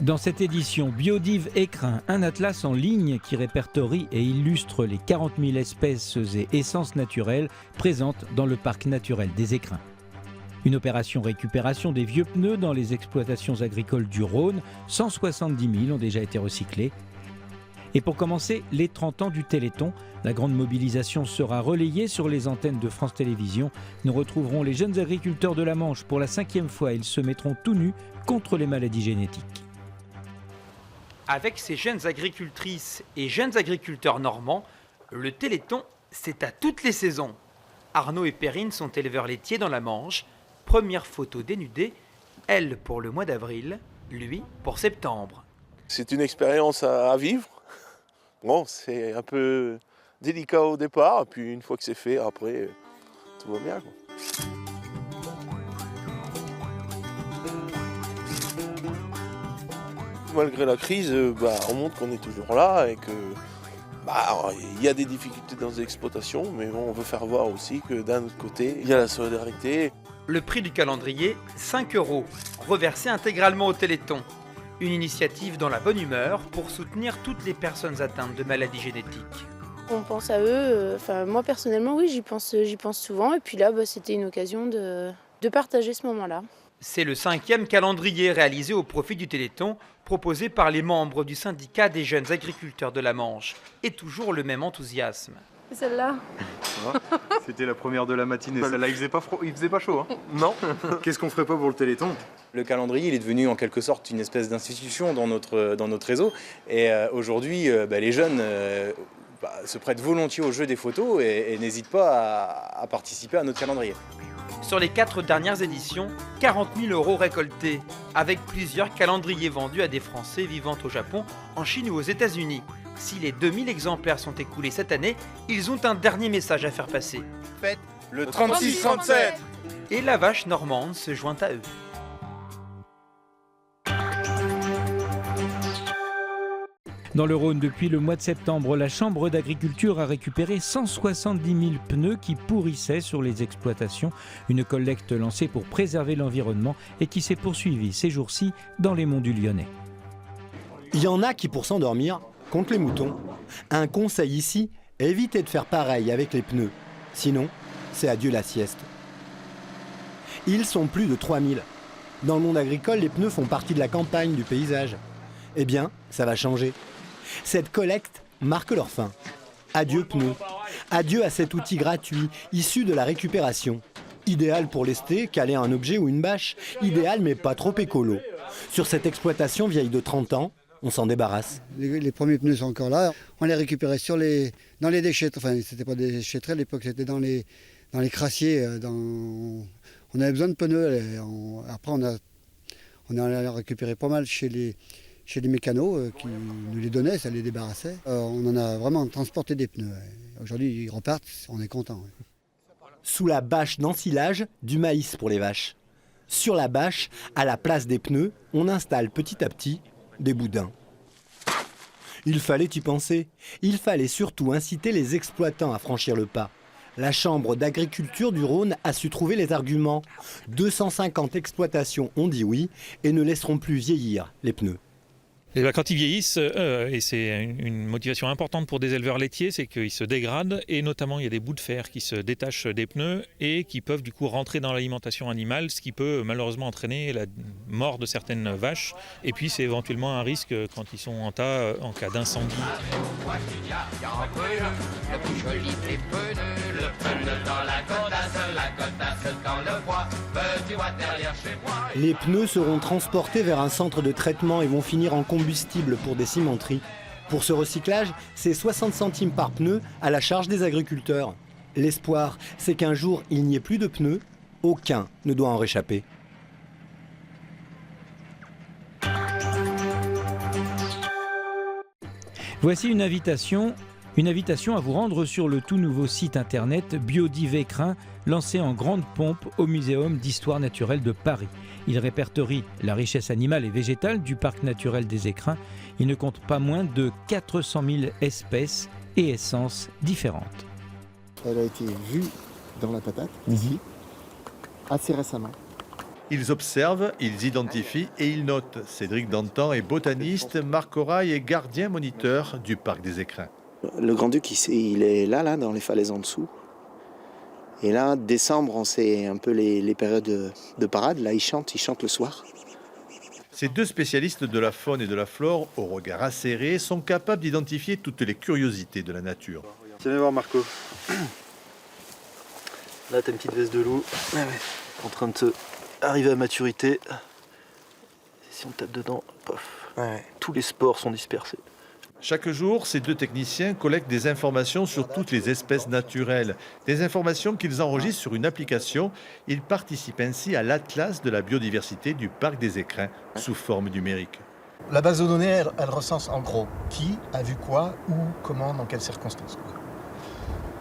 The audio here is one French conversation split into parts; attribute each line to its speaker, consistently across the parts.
Speaker 1: Dans cette édition, Biodive Écrin, un atlas en ligne qui répertorie et illustre les 40 000 espèces et essences naturelles présentes dans le parc naturel des Écrins. Une opération récupération des vieux pneus dans les exploitations agricoles du Rhône, 170 000 ont déjà été recyclés. Et pour commencer, les 30 ans du Téléthon, la grande mobilisation sera relayée sur les antennes de France Télévisions. Nous retrouverons les jeunes agriculteurs de la Manche pour la 5e fois. Ils se mettront tout nus contre les maladies génétiques.
Speaker 2: Avec ces jeunes agricultrices et jeunes agriculteurs normands, le Téléthon, c'est à toutes les saisons. Arnaud et Perrine sont éleveurs laitiers dans la Manche. Première photo dénudée, elle pour le mois d'avril, lui pour septembre.
Speaker 3: C'est une expérience à vivre. Bon, c'est un peu délicat au départ, puis une fois que c'est fait, après, tout va bien, quoi. Malgré la crise, on montre qu'on est toujours là et que y a des difficultés dans les exploitations, mais on veut faire voir aussi que d'un autre côté, il y a la solidarité.
Speaker 2: Le prix du calendrier, 5 €, reversé intégralement au Téléthon. Une initiative dans la bonne humeur pour soutenir toutes les personnes atteintes de maladies génétiques.
Speaker 4: On pense à eux, moi personnellement oui, j'y pense souvent et puis là c'était une occasion de partager ce moment-là.
Speaker 2: C'est le 5e calendrier réalisé au profit du Téléthon, proposé par les membres du syndicat des jeunes agriculteurs de la Manche. Et toujours le même enthousiasme.
Speaker 4: Et celle-là
Speaker 5: C'était la première de la matinée, celle-là il faisait pas chaud. Hein.
Speaker 3: Non.
Speaker 5: Qu'est-ce qu'on ferait pas pour le Téléthon?
Speaker 6: Le calendrier il est devenu en quelque sorte une espèce d'institution dans notre réseau. Et aujourd'hui, les jeunes se prêtent volontiers au jeu des photos et n'hésitent pas à participer à notre calendrier.
Speaker 2: Sur les 4 dernières éditions, 40 000 € récoltés, avec plusieurs calendriers vendus à des Français vivant au Japon, en Chine ou aux États-Unis. Si les 2000 exemplaires sont écoulés cette année, ils ont un dernier message à faire passer.
Speaker 3: Faites le 36-37.
Speaker 2: Et la vache normande se joint à eux.
Speaker 1: Dans le Rhône, depuis le mois de septembre, la Chambre d'agriculture a récupéré 170 000 pneus qui pourrissaient sur les exploitations. Une collecte lancée pour préserver l'environnement et qui s'est poursuivie ces jours-ci dans les monts du Lyonnais.
Speaker 7: Il y en a qui, pour s'endormir, comptent les moutons. Un conseil ici, évitez de faire pareil avec les pneus. Sinon, c'est adieu la sieste. Ils sont plus de 3000. Dans le monde agricole, les pneus font partie de la campagne, du paysage. Eh bien, ça va changer. Cette collecte marque leur fin. Adieu pneus. Adieu à cet outil gratuit, issu de la récupération. Idéal pour lester, caler un objet ou une bâche. Idéal mais pas trop écolo. Sur cette exploitation vieille de 30 ans, on s'en débarrasse.
Speaker 8: Les premiers pneus sont encore là. On les récupérait dans les déchetteries. Enfin, c'était pas des déchetteries à l'époque, c'était dans les crassiers. On avait besoin de pneus. Après, on a récupéré pas mal chez les mécanos qui nous les donnaient, ça les débarrassait. On en a vraiment transporté des pneus. Aujourd'hui, ils repartent, on est content.
Speaker 7: Sous la bâche d'ensilage, du maïs pour les vaches. Sur la bâche, à la place des pneus, on installe petit à petit des boudins. Il fallait y penser. Il fallait surtout inciter les exploitants à franchir le pas. La Chambre d'agriculture du Rhône a su trouver les arguments. 250 exploitations ont dit oui et ne laisseront plus vieillir les pneus.
Speaker 9: Et quand ils vieillissent, et c'est une motivation importante pour des éleveurs laitiers, c'est qu'ils se dégradent et notamment il y a des bouts de fer qui se détachent des pneus et qui peuvent du coup rentrer dans l'alimentation animale, ce qui peut malheureusement entraîner la mort de certaines vaches. Et puis c'est éventuellement un risque quand ils sont en tas en cas d'incendie.
Speaker 7: Les pneus seront transportés vers un centre de traitement et vont finir en combustible pour des cimenteries. Pour ce recyclage, c'est 60 centimes par pneu à la charge des agriculteurs. L'espoir, c'est qu'un jour, il n'y ait plus de pneus. Aucun ne doit en réchapper.
Speaker 1: Voici une invitation à vous rendre sur le tout nouveau site internet Biodive Écrin, lancé en grande pompe au Muséum d'histoire naturelle de Paris. Il répertorie la richesse animale et végétale du parc naturel des Écrins. Il ne compte pas moins de 400 000 espèces et essences différentes.
Speaker 10: Elle a été vue dans la patate, ici, assez récemment. Ils observent, ils identifient et ils notent. Cédric Dantan est botaniste, Marc Corail est gardien moniteur du parc des Écrins.
Speaker 11: Le Grand-Duc, il est là, dans les falaises en dessous. Et là, décembre, c'est un peu les périodes de parade. Là, il chante le soir.
Speaker 10: Ces deux spécialistes de la faune et de la flore, au regard acéré, sont capables d'identifier toutes les curiosités de la nature.
Speaker 5: Viens voir Marco. Là, t'as une petite veste de loup, en train de arriver à maturité. Si on tape dedans, pof, tous les spores sont dispersés.
Speaker 10: Chaque jour, ces deux techniciens collectent des informations sur toutes les espèces naturelles, des informations qu'ils enregistrent sur une application. Ils participent ainsi à l'atlas de la biodiversité du parc des Écrins sous forme numérique.
Speaker 12: La base de données, elle recense en gros qui a vu quoi, où, comment, dans quelles circonstances.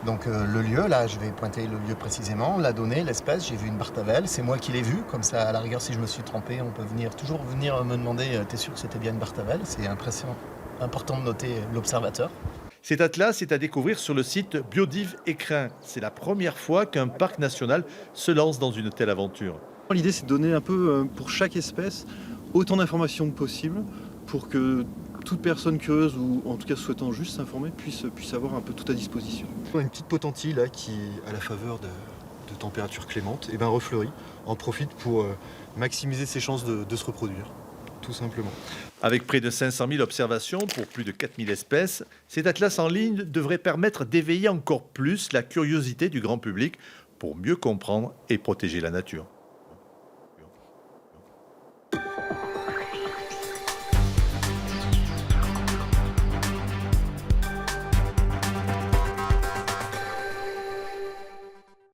Speaker 12: Donc le lieu, là je vais pointer le lieu précisément, la donnée, l'espèce, j'ai vu une bartavelle, c'est moi qui l'ai vue, comme ça à la rigueur si je me suis trompé, on peut toujours venir me demander t'es sûr que c'était bien une bartavelle, c'est important de noter l'observateur.
Speaker 10: Cet atlas est à découvrir sur le site Biodiv Écrins. C'est la première fois qu'un parc national se lance dans une telle aventure.
Speaker 5: L'idée c'est de donner un peu pour chaque espèce autant d'informations que possible pour que toute personne curieuse ou en tout cas souhaitant juste s'informer puisse avoir un peu tout à disposition. On a une petite potentille là qui, à la faveur de températures clémentes, refleurit, en profite pour maximiser ses chances de se reproduire, tout simplement.
Speaker 10: Avec près de 500 000 observations pour plus de 4000 espèces, cet atlas en ligne devrait permettre d'éveiller encore plus la curiosité du grand public pour mieux comprendre et protéger la nature.